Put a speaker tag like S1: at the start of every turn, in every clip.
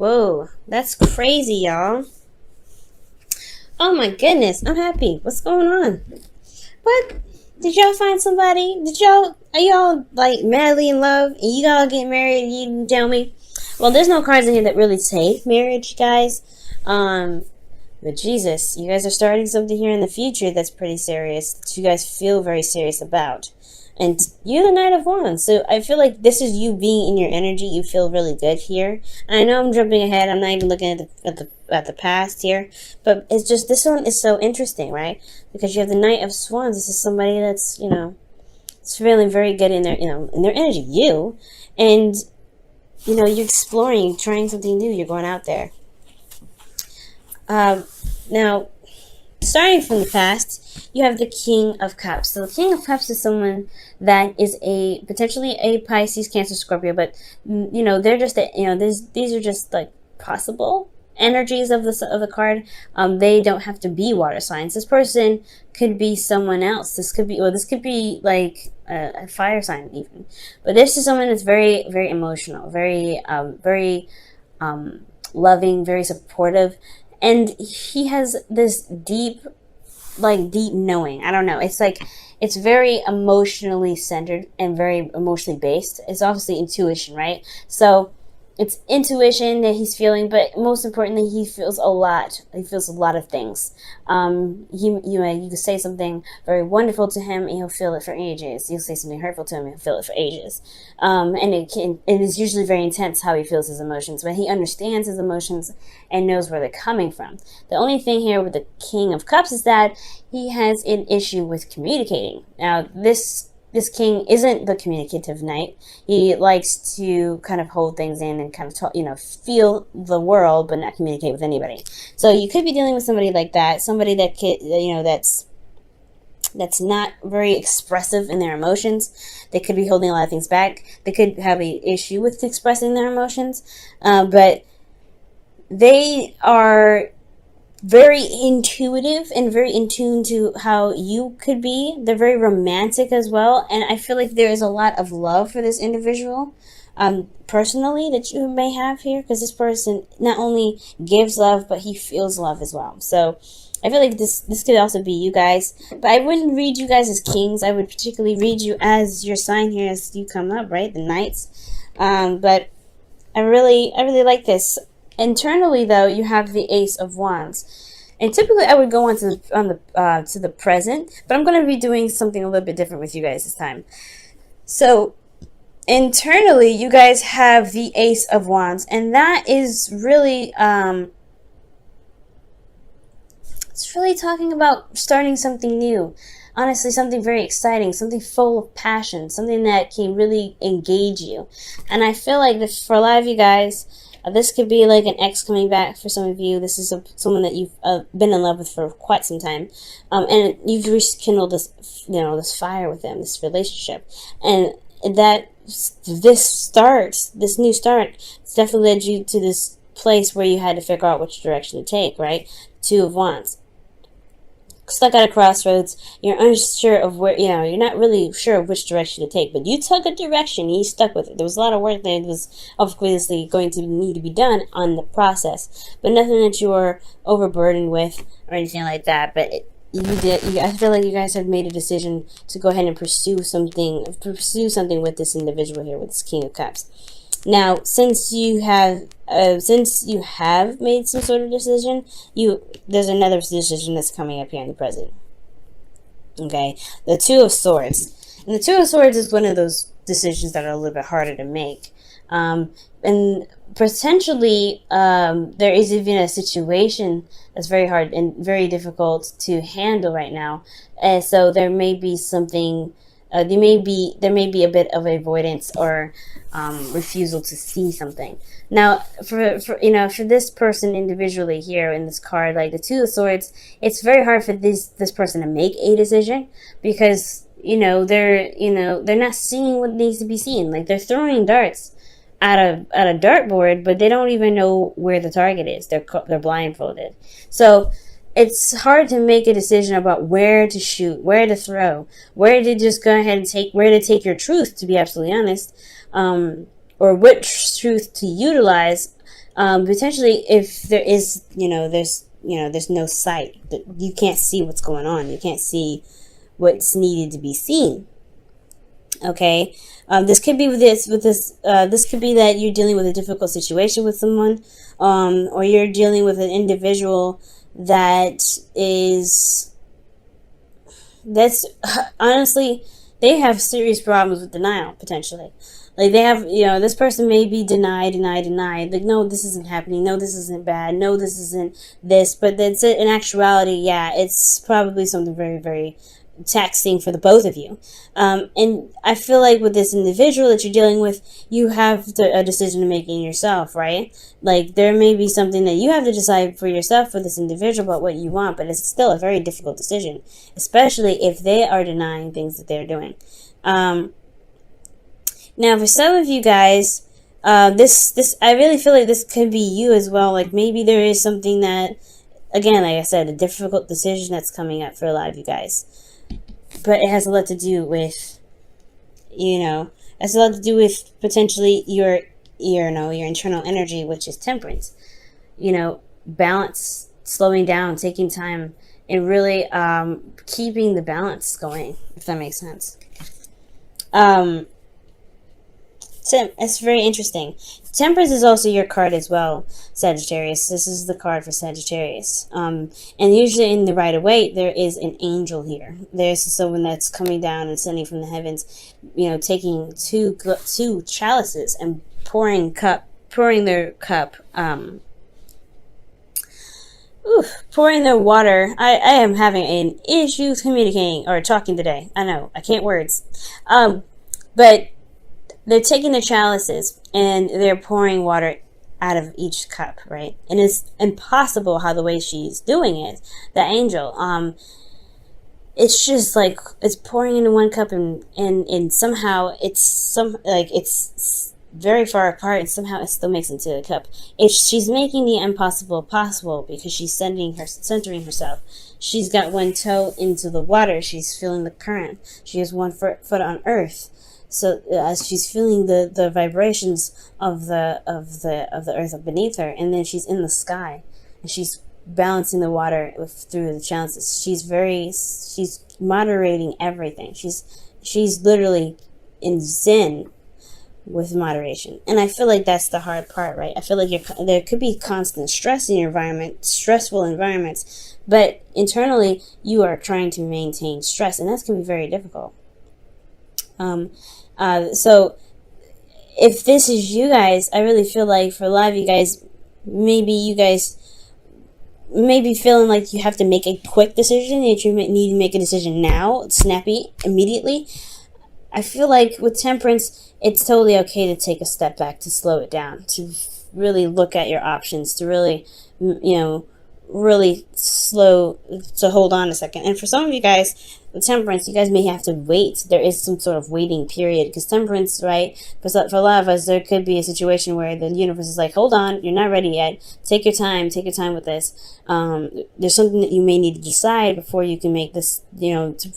S1: Whoa, that's crazy, y'all. Oh my goodness, I'm happy. What's going on? What? Did y'all find somebody? Are y'all like madly in love and you all get married and you didn't tell me? Well, there's no cards in here that really say marriage, guys. But Jesus, you guys are starting something here in the future that's pretty serious, that you guys feel very serious about. And you're the Knight of Wands, so I feel like this is you being in your energy. You feel really good here. And I know I'm jumping ahead. I'm not even looking at the past here, but it's just this one is so interesting, right? Because you have the Knight of Wands. This is somebody that's it's feeling very good in their in their energy. And you're exploring, you're trying something new. You're going out there. Now, starting from the past, you have the King of Cups. So the King of Cups is someone that is potentially a Pisces, Cancer, Scorpio, but they're just these are just like possible energies of the card. They don't have to be water signs. This person could be someone else. This could be like a fire sign even. But this is someone that's very, very emotional, very loving, very supportive. And he has this deep knowing. I don't know. It's like, it's very emotionally centered and very emotionally based. It's obviously intuition, right? So it's intuition that he's feeling, but most importantly, he feels a lot. He feels a lot of things. You can say something very wonderful to him, and he'll feel it for ages. You'll say something hurtful to him, and he'll feel it for ages. And it is usually very intense how he feels his emotions, but he understands his emotions and knows where they're coming from. The only thing here with the King of Cups is that he has an issue with communicating. Now, this king isn't the communicative knight. He likes to kind of hold things in and kind of feel the world, but not communicate with anybody. So you could be dealing with somebody like that, somebody that that's not very expressive in their emotions. They could be holding a lot of things back. They could have an issue with expressing their emotions, but they are very intuitive and very in tune to how you could be. They're very romantic as well, and I feel like there is a lot of love for this individual personally that you may have here, because this person not only gives love, but he feels love as well. So I feel like this could also be you guys, but I wouldn't read you guys as kings. I would particularly read you as your sign here as you come up, right? The knights. But I really like this. Internally, though, you have the Ace of Wands, and typically I would go on to the present, but I'm going to be doing something a little bit different with you guys this time. So internally, you guys have the Ace of Wands, and that is really it's really talking about starting something new. Honestly, something very exciting, something full of passion, something that can really engage you. And I feel like this, for a lot of you guys, this could be like an ex coming back for some of you. This is someone that you've been in love with for quite some time, and you've rekindled this fire with them, this relationship, and that this new start, it's definitely led you to this place where you had to figure out which direction to take. Right, Two of Wands. Stuck at a crossroads, you're unsure of where, you're not really sure of which direction to take, but you took a direction and you stuck with it. There was a lot of work that was obviously going to need to be done on the process, but nothing that you were overburdened with or anything like that. But I feel like you guys have made a decision to go ahead and pursue something with this individual here, with this King of Cups. Now, since you have made some sort of decision, there's another decision that's coming up here in the present. Okay, the Two of Swords, and the Two of Swords is one of those decisions that are a little bit harder to make, and potentially there is even a situation that's very hard and very difficult to handle right now, and so there may be something. There may be a bit of avoidance or refusal to see something. Now, for this person individually here in this card, like the Two of Swords, it's very hard for this person to make a decision, because they're not seeing what needs to be seen. Like, they're throwing darts at a dartboard, but they don't even know where the target is. They're blindfolded. So it's hard to make a decision about where to shoot, where to throw, where to just go ahead and take your truth, to be absolutely honest, or which truth to utilize Potentially, if there is, there's no sight, you can't see what's going on, you can't see what's needed to be seen. Okay, this could be this could be that you're dealing with a difficult situation with someone, or you're dealing with an individual that's honestly, they have serious problems with denial, potentially. Like, they have, this person may be denied. Like, no, this isn't happening. No, this isn't bad. No, this isn't this. But that's it. In actuality, yeah, it's probably something very, very taxing for the both of you. And I feel like with this individual that you're dealing with, you have a decision to make in yourself, right? Like, there may be something that you have to decide for yourself for this individual about what you want, but it's still a very difficult decision, especially if they are denying things that they're doing. Now, for some of you guys, this I really feel like this could be you as well. Like, maybe there is something that, again, like I said, a difficult decision that's coming up for a lot of you guys. But it has a lot to do with, potentially your internal energy, which is temperance. Balance, slowing down, taking time, and really keeping the balance going, if that makes sense. It's very interesting. Temperance is also your card as well, Sagittarius. This is the card for Sagittarius. And usually in the Rider-Waite, there is an angel here. There's someone that's coming down and sending from the heavens, taking two chalices and pouring their water. I am having an issue communicating or talking today. I know, I can't words. But they're taking their chalices and they're pouring water out of each cup, right? And it's impossible how the way she's doing it, the angel. It's just like it's pouring into one cup and somehow it's very far apart, and somehow it still makes it into a cup. She's making the impossible possible because she's centering herself. She's got one toe into the water. She's feeling the current. She has one foot on earth. So as she's feeling the vibrations of the earth beneath her, and then she's in the sky, and she's balancing the water through the chalices. She's moderating everything. She's literally in zen with moderation, and I feel like that's the hard part, right? I feel like there could be constant stress in your environment, stressful environments, but internally you are trying to maintain stress, and that's going to be very difficult. So if this is you guys, I really feel like for a lot of you guys, maybe you guys may be feeling like you have to make a quick decision, that you need to make a decision now, snappy, immediately. I feel like with temperance, it's totally okay to take a step back, to slow it down, to really look at your options, to really, really slow, to hold on a second. And for some of you guys, with temperance, you guys may have to wait. There is some sort of waiting period, because temperance, right, for a lot of us, there could be a situation where the universe is like, hold on, you're not ready yet. Take your time with this. There's something that you may need to decide before you can make this,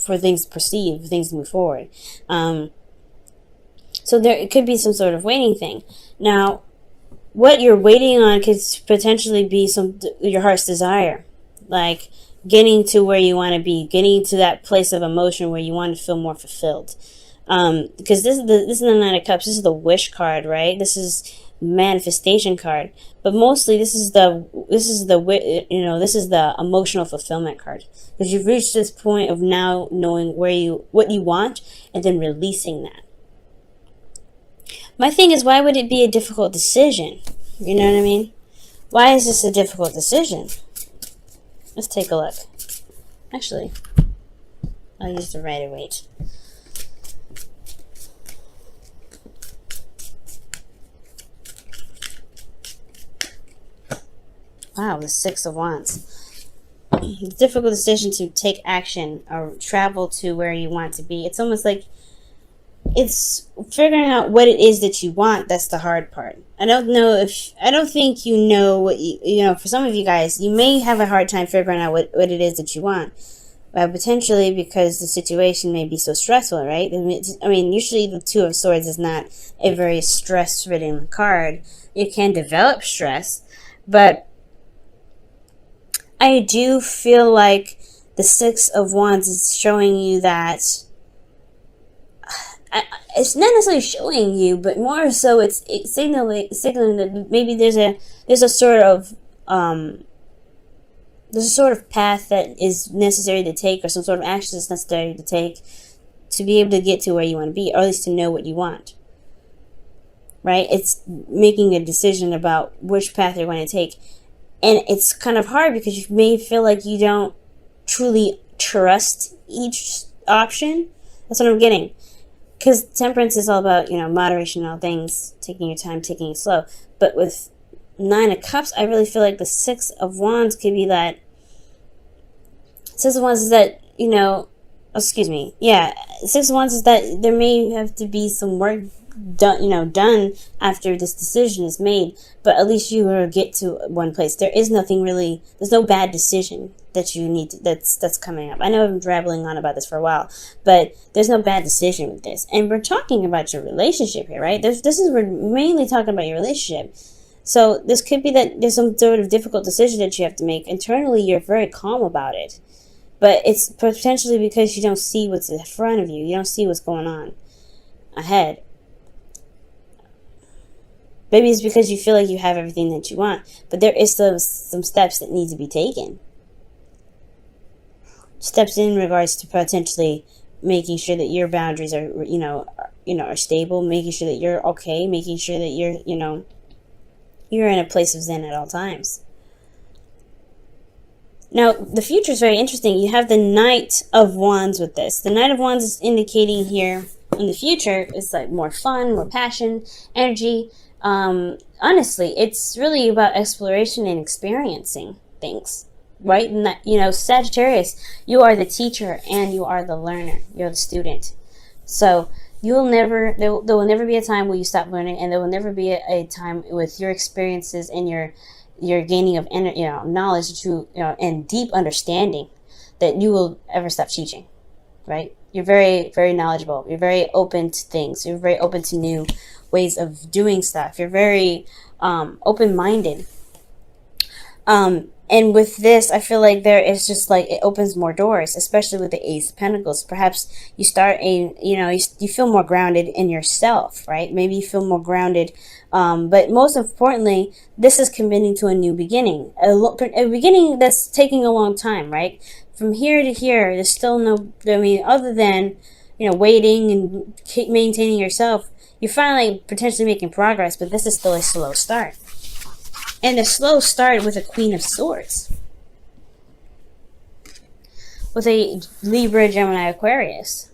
S1: for things to proceed, for things to move forward. So it could be some sort of waiting thing. Now, what you're waiting on could potentially be your heart's desire, like getting to where you want to be, getting to that place of emotion where you want to feel more fulfilled. Because this is the Nine of Cups. This is the wish card, right? This is manifestation card. But mostly, this is the emotional fulfillment card, because you've reached this point of now knowing what you want and then releasing that. My thing is, why would it be a difficult decision? You know what I mean? Why is this a difficult decision? Let's take a look. Actually, I'll use the Rider-Waite. Wow, the Six of Wands. Difficult decision to take action or travel to where you want to be. It's almost like it's figuring out what it is that you want. That's the hard part. I don't think you know what for some of you guys, you may have a hard time figuring out what it is that you want. Potentially because the situation may be so stressful, right? I mean, usually the Two of Swords is not a very stress-ridden card. It can develop stress, but I do feel like the Six of Wands is showing you that it's not necessarily showing you, but more so it's signaling that maybe there's a sort of there's a sort of path that is necessary to take, or some sort of action that's necessary to take to be able to get to where you want to be, or at least to know what you want. Right? It's making a decision about which path you're going to take. And it's kind of hard because you may feel like you don't truly trust each option. That's what I'm getting. Because temperance is all about, moderation in all things, taking your time, taking it slow. But with Nine of Cups, I really feel like the Six of Wands could be that. Six of Wands is that, Six of Wands is that there may have to be some work done after this decision is made, but at least you will get to one place. There's no bad decision that you need to, that's coming up. I know I've been rambling on about this for a while, but there's no bad decision with this. And we're talking about your relationship here, right? We're mainly talking about your relationship. So this could be that there's some sort of difficult decision that you have to make. Internally, you're very calm about it, but it's potentially because you don't see what's in front of you. You don't see what's going on ahead. Maybe it's because you feel like you have everything that you want, but there is some steps that need to be taken. Steps in regards to potentially making sure that your boundaries are, are stable, making sure that you're okay, making sure that you're in a place of zen at all times. Now, the future is very interesting. You have the Knight of Wands with this. The Knight of Wands is indicating here in the future is like more fun, more passion, energy. Honestly, it's really about exploration and experiencing things, right? And Sagittarius, you are the teacher and you are the learner. You're the student. So there will never be a time where you stop learning, and there will never be a time with your experiences and your gaining of knowledge and deep understanding that you will ever stop teaching, right? You're very, very knowledgeable. You're very open to things. You're very open to new ways of doing stuff. You're very open-minded. And with this, I feel like there is just like it opens more doors, especially with the Ace of Pentacles. Perhaps you start you feel more grounded in yourself, right? Maybe you feel more grounded. But most importantly, this is committing to a new beginning, a beginning that's taking a long time, right? From here to here, there's still other than, waiting and maintaining yourself, you're finally potentially making progress, but this is still a slow start. And a slow start with a Queen of Swords. With a Libra, Gemini, Aquarius.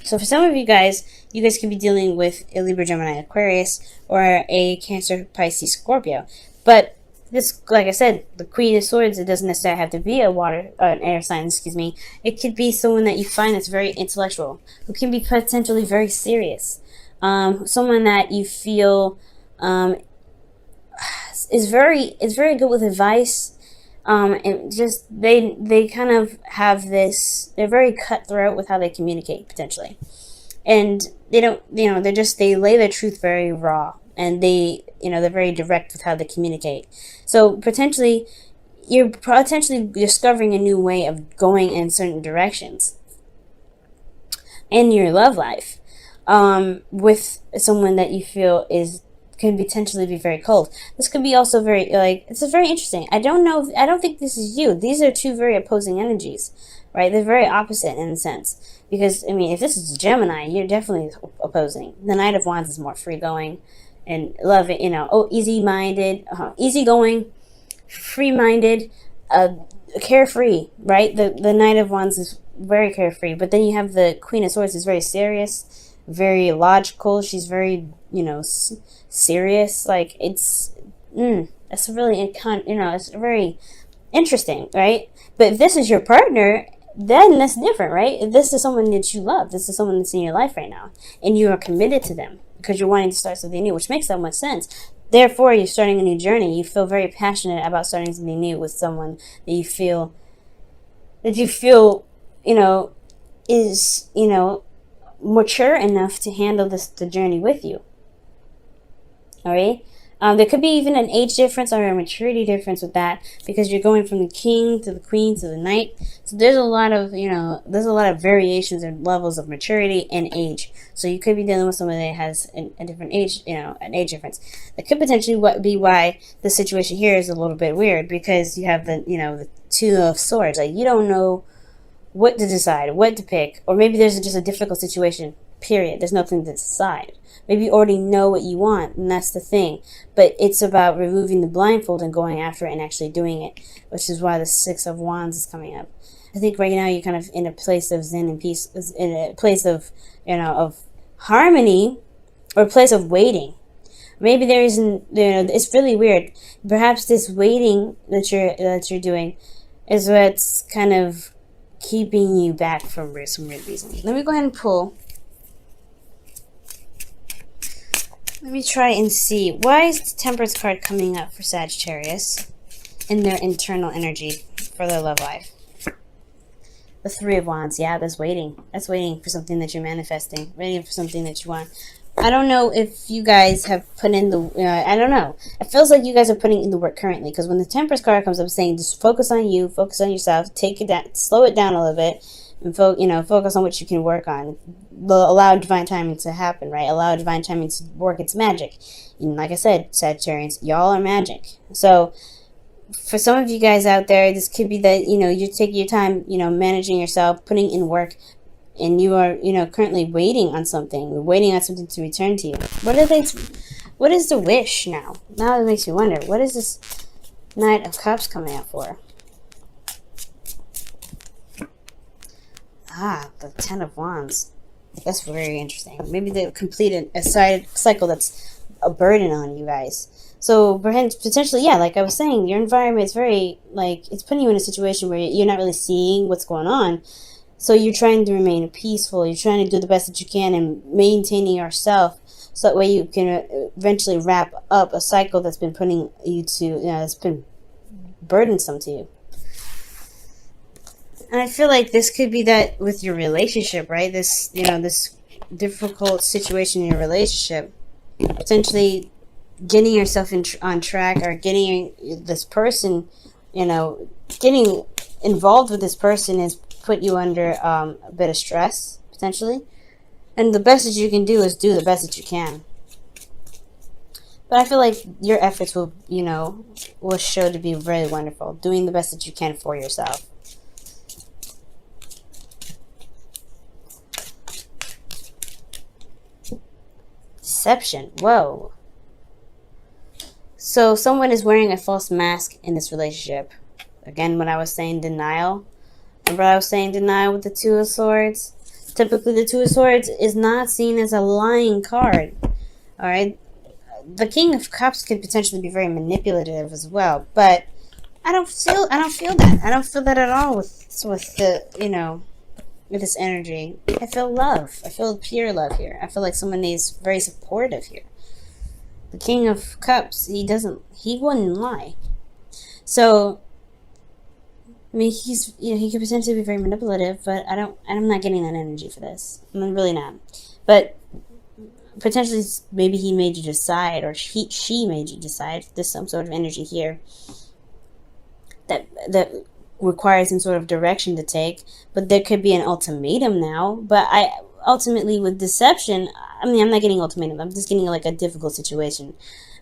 S1: So for some of you guys can be dealing with a Libra, Gemini, Aquarius, or a Cancer, Pisces, Scorpio. But this, like I said, the Queen of Swords, it doesn't necessarily have to be an air sign, It could be someone that you find that's very intellectual, who can be potentially very serious. Someone that you feel is very good with advice, and just they kind of have this. They're very cutthroat with how they communicate potentially, and they don't. They lay their truth very raw, and they're very direct with how they communicate. So potentially, you're discovering a new way of going in certain directions in your love life, with someone that you feel can potentially be very cold. This could be also very, it's very interesting. I don't think this is you. These are two very opposing energies, right? They're very opposite in a sense. Because, if this is Gemini, you're definitely opposing. The Knight of Wands is more free-going and love it, easy-minded, easygoing, free-minded, carefree, right? The Knight of Wands is very carefree. But then you have the Queen of Swords is very serious, very logical. She's very, serious. Like it's really it's very interesting, right? But if this is your partner, then that's different, right? If this is someone that you love, this is someone that's in your life right now, and you are committed to them because you're wanting to start something new, which makes so much sense. Therefore, you're starting a new journey. You feel very passionate about starting something new with someone that you feel that you feel, is, mature enough to handle the journey with you. All right. There could be even an age difference or a maturity difference with that, because you're going from the king to the queen to the knight. So there's a lot of, there's a lot of variations and levels of maturity and age. So you could be dealing with somebody that has a different age, an age difference. That could potentially be why the situation here is a little bit weird, because you have the Two of Swords. Like, you don't know what to decide, what to pick, or maybe there's just a difficult situation, period. There's nothing to decide. Maybe you already know what you want, and that's the thing. But it's about removing the blindfold and going after it and actually doing it, which is why the Six of Wands is coming up. I think right now you're kind of in a place of zen and peace, in a place of, of harmony, or a place of waiting. Maybe there isn't, it's really weird. Perhaps this waiting that you're doing is what's kind of keeping you back from some weird reasons. Let me go ahead and pull. Let me try and see. Why is the Temperance card coming up for Sagittarius in their internal energy for their love life? The Three of Wands. Yeah, that's waiting. That's waiting for something that you're manifesting. Waiting for something that you want. I don't know if you guys have put in the... I don't know. It feels like you guys are putting in the work currently. Because when the Temperance card comes up saying, just focus on you, focus on yourself, take it down, slow it down a little bit, and focus on what you can work on. Allow divine timing to happen, right? Allow divine timing to work its magic. And like I said, Sagittarians, y'all are magic. So for some of you guys out there, this could be that, you're taking your time, managing yourself, putting in work, and you are, currently waiting on something. You're waiting on something to return to you. What is the wish now? Now it makes me wonder, what is this Knight of Cups coming out for? The Ten of Wands. That's very interesting. Maybe they completed a cycle that's a burden on you guys. So potentially, yeah, like I was saying, your environment is very, it's putting you in a situation where you're not really seeing what's going on. So you're trying to remain peaceful. You're trying to do the best that you can and maintaining yourself, so that way you can eventually wrap up a cycle that's been putting you to, that's been burdensome to you. And I feel like this could be that with your relationship, right? This, this difficult situation in your relationship. Potentially getting yourself on track, or getting this person, getting involved with this person has put you under a bit of stress, potentially. And the best that you can do is do the best that you can. But I feel like your efforts will show to be very wonderful. Doing the best that you can for yourself. Deception. Whoa. So someone is wearing a false mask in this relationship. Again, when I was saying denial. Remember I was saying denial with the Two of Swords? Typically the Two of Swords is not seen as a lying card. Alright? The King of Cups could potentially be very manipulative as well. But I don't feel that. I don't feel that at all with the, with this energy. I feel love. I feel pure love here. I feel like someone is very supportive here. The King of Cups, he wouldn't lie. So, I mean, he could potentially be very manipulative, but I'm not getting that energy for this. I'm really not. But potentially, maybe he made you decide, or she made you decide. There's some sort of energy here that requires some sort of direction to take, but there could be an ultimatum now. But ultimately with deception, I'm not getting ultimatum. I'm just getting like a difficult situation,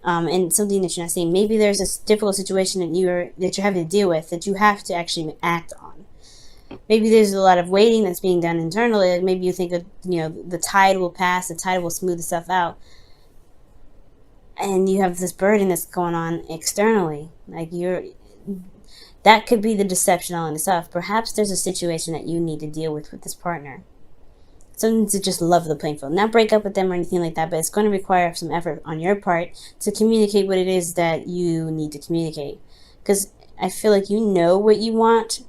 S1: and something that you're not seeing. Maybe there's this difficult situation that you're having to deal with that you have to actually act on. Maybe there's a lot of waiting that's being done internally. Like maybe you think the tide will pass, the tide will smooth itself out, and you have this burden that's going on externally. That could be the deception all in itself. Perhaps there's a situation that you need to deal with this partner. Something to just love the playing field. Not break up with them or anything like that, but it's going to require some effort on your part to communicate what it is that you need to communicate. Because I feel like you know what you want,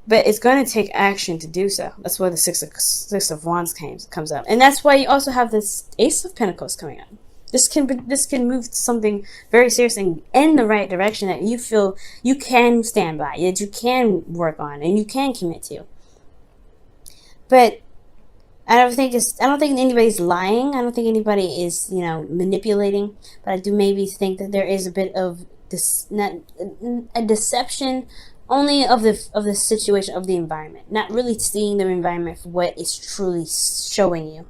S1: but it's going to take action to do so. That's why the Six of Wands comes up. And that's why you also have this Ace of Pentacles coming up. This can move to something very serious and in the right direction that you feel you can stand by, that you can work on, and you can commit to. But I don't think anybody's lying. I don't think anybody is, manipulating. But I do maybe think that there is a bit of not a deception, only of the situation, of the environment, not really seeing the environment for what it's truly showing you.